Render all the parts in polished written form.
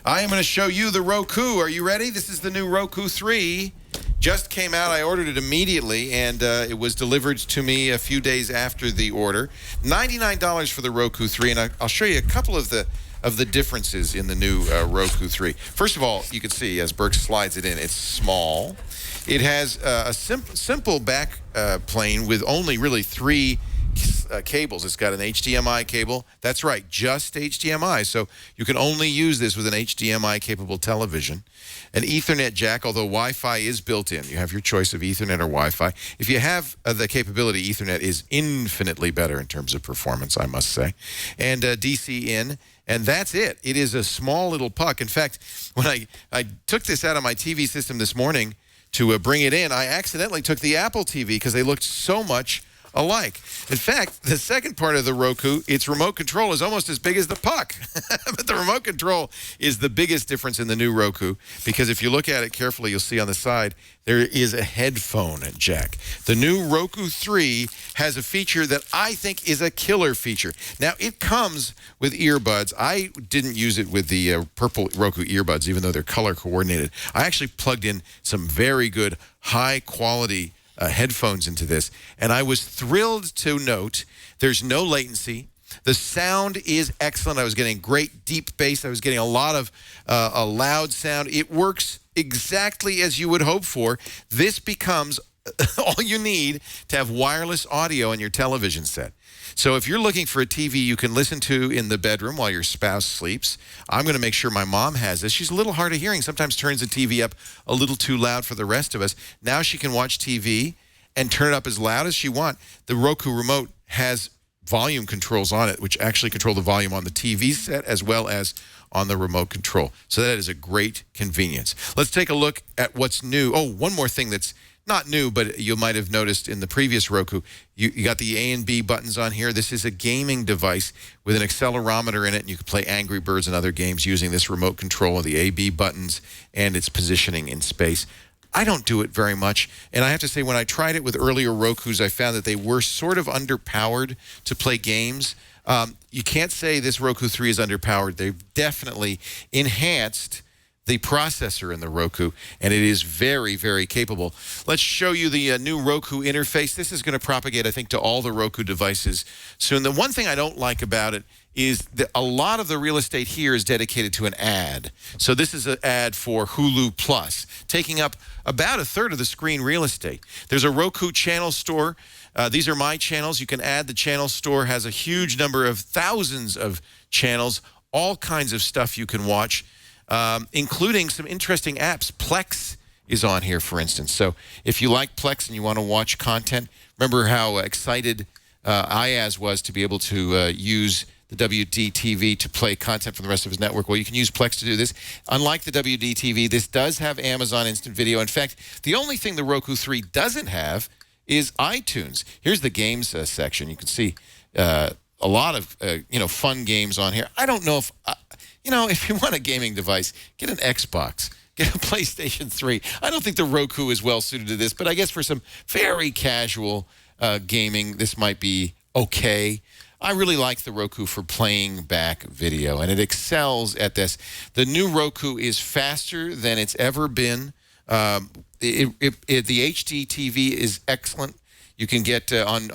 I am going to show you the Roku. Are you ready? This is the new Roku 3. Just came out. I ordered it immediately, and it was delivered to me a few days after the order. $99 for the Roku 3, and I'll show you a couple of the differences in the new Roku 3. First of all, you can see as Burke slides it in, it's small. It has a simple back plane with only really three cables. It's got an HDMI cable. That's right, just HDMI. So you can only use this with an HDMI-capable television. An Ethernet jack, although Wi-Fi is built in. You have your choice of Ethernet or Wi-Fi. If you have the capability, Ethernet is infinitely better in terms of performance, I must say. And DC in. And that's it. It is a small little puck. In fact, when I took this out of my TV system this morning to bring it in, I accidentally took the Apple TV because they looked so much alike. In fact, the second part of the Roku, its remote control is almost as big as the puck. But the remote control is the biggest difference in the new Roku, because if you look at it carefully, you'll see on the side there is a headphone jack. The new Roku 3 has a feature that I think is a killer feature. Now, it comes with earbuds. I didn't use it with the purple Roku earbuds, even though they're color coordinated. I actually plugged in some very good, high-quality headphones into this, and I was thrilled to note there's no latency. The sound is excellent. I was getting great deep bass. I was getting a lot of a loud sound. It works exactly as you would hope for. This becomes all you need to have wireless audio on your television set. So if you're looking for a TV you can listen to in the bedroom while your spouse sleeps, I'm going to make sure my mom has this. She's a little hard of hearing, sometimes turns the TV up a little too loud for the rest of us. Now she can watch TV and turn it up as loud as she wants. The Roku remote has volume controls on it, which actually control the volume on the TV set as well as on the remote control. So that is a great convenience. Let's take a look at what's new. Oh, one more thing that's not new, but you might have noticed in the previous Roku, you got the A and B buttons on here. This is a gaming device with an accelerometer in it, and you can play Angry Birds and other games using this remote control of the A-B buttons and its positioning in space. I don't do it very much, and I have to say when I tried it with earlier Rokus, I found that they were sort of underpowered to play games. You can't say this Roku 3 is underpowered. They've definitely enhanced the processor in the Roku, and it is very, very capable. Let's show you the new Roku interface. This is going to propagate, I think, to all the Roku devices soon. The one thing I don't like about it is that a lot of the real estate here is dedicated to an ad. So this is an ad for Hulu Plus, taking up about a third of the screen real estate. There's a Roku channel store. These are my channels. You can add. The channel store has a huge number of thousands of channels, all kinds of stuff you can watch, including some interesting apps. Plex is on here, for instance. So if you like Plex and you want to watch content, remember how excited Ayaz was to be able to use the WD-TV to play content from the rest of his network. Well, you can use Plex to do this. Unlike the WD-TV, this does have Amazon Instant Video. In fact, the only thing the Roku 3 doesn't have is iTunes. Here's the games section. You can see a lot of fun games on here. I don't know if if you want a gaming device, get an Xbox, get a PlayStation 3. I don't think the Roku is well suited to this, but I guess for some very casual gaming, this might be okay. I really like the Roku for playing back video, and it excels at this. The new Roku is faster than it's ever been. The HD TV is excellent. You can get on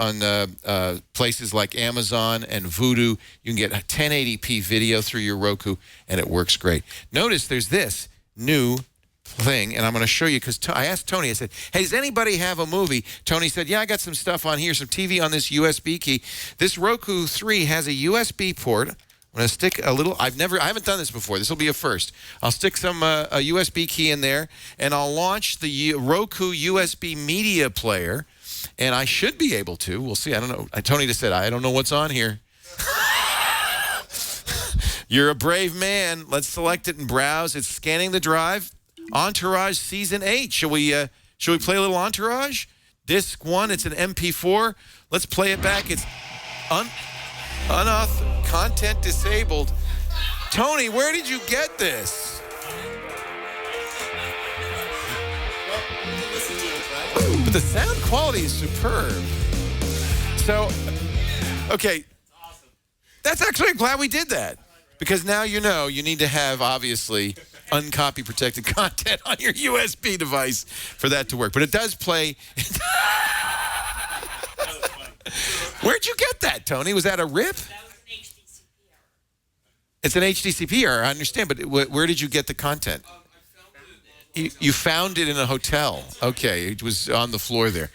places like Amazon and Vudu, you can get 1080p video through your Roku, and it works great. Notice there's this new thing, and I'm going to show you, because I asked Tony, I said, hey, does anybody have a movie? Tony said, yeah, I got some stuff on here, some TV on this USB key. This Roku 3 has a USB port. I'm going to stick a little, I haven't done this before. This will be a first. I'll stick some a USB key in there, and I'll launch the Roku USB media player, and I should be able to. We'll see. I don't know. Tony just said, I don't know what's on here. You're a brave man. Let's select it and browse. It's scanning the drive. Entourage Season 8. Shall we play a little Entourage? Disc 1, it's an MP4. Let's play it back. It's unauthorized, content disabled. Tony, where did you get this? But the sound quality is superb. So, okay. That's actually, I'm glad we did that. Because now you know you need to have, obviously, uncopy protected content on your USB device for that to work. But it does play. Where'd you get that, Tony? Was that a rip? That was an HDCP error. It's an HDCP error, I understand. But where did you get the content? You found it in a hotel. Okay, it was on the floor there.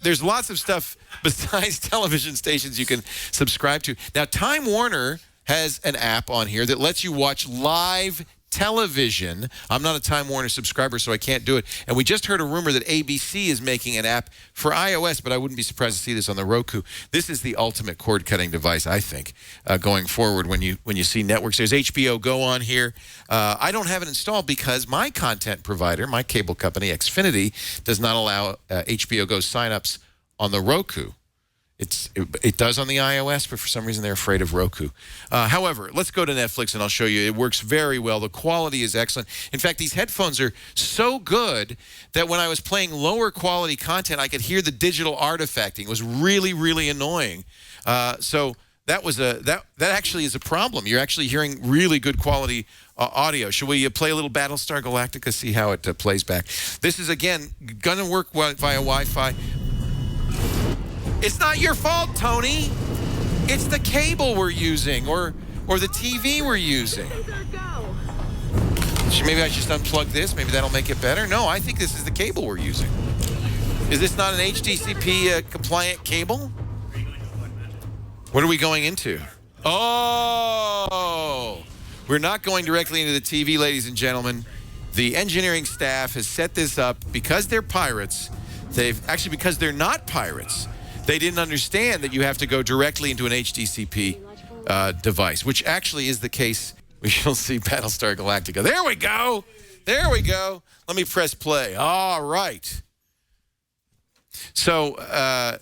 There's lots of stuff besides television stations you can subscribe to. Now, Time Warner has an app on here that lets you watch live television. I'm not a Time Warner subscriber, so I can't do it. And we just heard a rumor that ABC is making an app for iOS, but I wouldn't be surprised to see this on the Roku. This is the ultimate cord-cutting device, I think, going forward when you see networks. There's HBO Go on here. I don't have it installed because my content provider, my cable company, Xfinity, does not allow HBO Go signups on the Roku. It does on the iOS, but for some reason they're afraid of Roku. However, let's go to Netflix and I'll show you. It works very well. The quality is excellent. In fact, these headphones are so good that when I was playing lower quality content, I could hear the digital artifacting. It was really, really annoying. So that was that actually is a problem. You're actually hearing really good quality audio. Should we play a little Battlestar Galactica, see how it plays back? This is, again, going to work via Wi-Fi. It's not your fault, Tony. It's the cable we're using or the TV we're using. Maybe I should just unplug this. Maybe that'll make it better. No, I think this is the cable we're using. Is this not an HDCP compliant cable? What are we going into? Oh, we're not going directly into the TV, ladies and gentlemen. The engineering staff has set this up because they're pirates. Because they're not pirates. They didn't understand that you have to go directly into an HDCP device, which actually is the case. We shall see Battlestar Galactica. There we go. There we go. Let me press play. All right. So,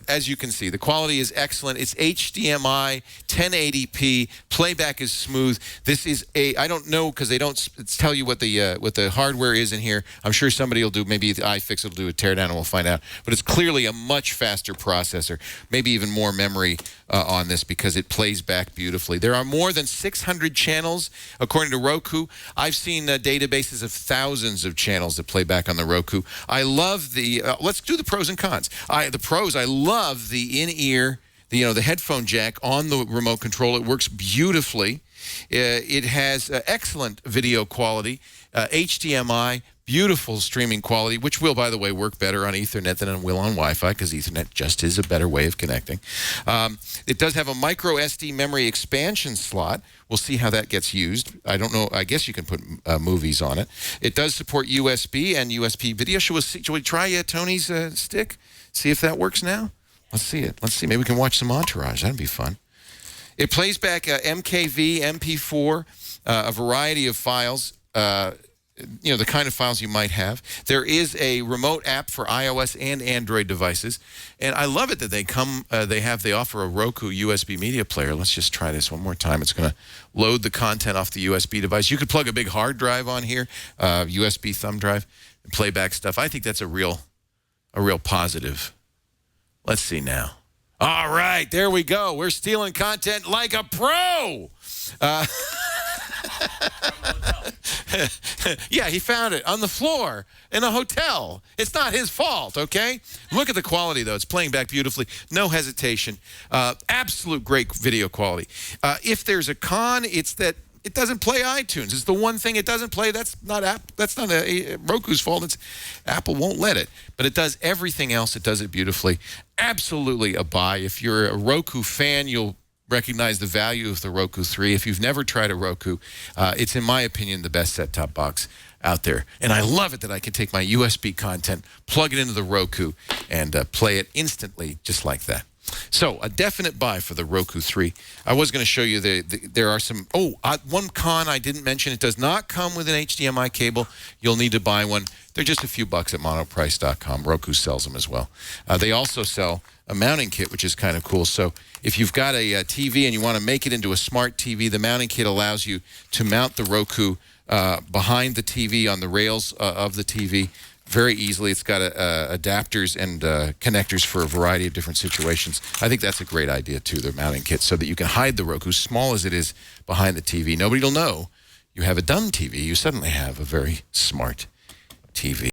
as you can see, the quality is excellent. It's HDMI, 1080p. Playback is smooth. This is I don't know because they don't tell you what the hardware is in here. I'm sure somebody will do, maybe the iFix will do a teardown and we'll find out. But it's clearly a much faster processor, maybe even more memory on this because it plays back beautifully. There are more than 600 channels, according to Roku. I've seen databases of thousands of channels that play back on the Roku. I love the, let's do the pros and cons. The pros, I love the in-ear, the headphone jack on the remote control. It works beautifully. It has excellent video quality, HDMI, beautiful streaming quality, which will, by the way, work better on Ethernet than it will on Wi-Fi because Ethernet just is a better way of connecting. It does have a micro SD memory expansion slot. We'll see how that gets used. I don't know. I guess you can put movies on it. It does support USB and USB video. Should we try Tony's stick? See if that works now? Let's see it. Let's see. Maybe we can watch some Entourage. That'd be fun. It plays back MKV, MP4, a variety of files. The kind of files you might have. There is a remote app for iOS and Android devices, and I love it that they offer a Roku USB media player. Let's just try this one more time. It's going to load the content off the USB device. You could plug a big hard drive on here, USB thumb drive, and play back stuff. I think that's a real positive. Let's see now. All right, there we go. We're stealing content like a pro. Yeah, he found it on the floor in a hotel. It's not his fault, okay? Look at the quality, though. It's playing back beautifully. No hesitation. Absolute great video quality. If there's a con, it's that it doesn't play iTunes. It's the one thing it doesn't play. That's not Roku's fault. It's Apple won't let it. But it does everything else. It does it beautifully. Absolutely a buy. If you're a Roku fan, you'll recognize the value of the Roku 3. If you've never tried a Roku, it's, in my opinion, the best set-top box out there. And I love it that I can take my USB content, plug it into the Roku, and play it instantly just like that. So, a definite buy for the Roku 3. I was going to show you there are some... one con I didn't mention. It does not come with an HDMI cable. You'll need to buy one. They're just a few bucks at monoprice.com. Roku sells them as well. They also sell a mounting kit, which is kind of cool. So if you've got a TV and you want to make it into a smart TV, the mounting kit allows you to mount the Roku behind the TV on the rails of the TV. very easily. It's got adapters and connectors for a variety of different situations. I think that's a great idea, too, the mounting kit, so that you can hide the Roku, small as it is, behind the TV. Nobody will know you have a dumb TV. You suddenly have a very smart TV.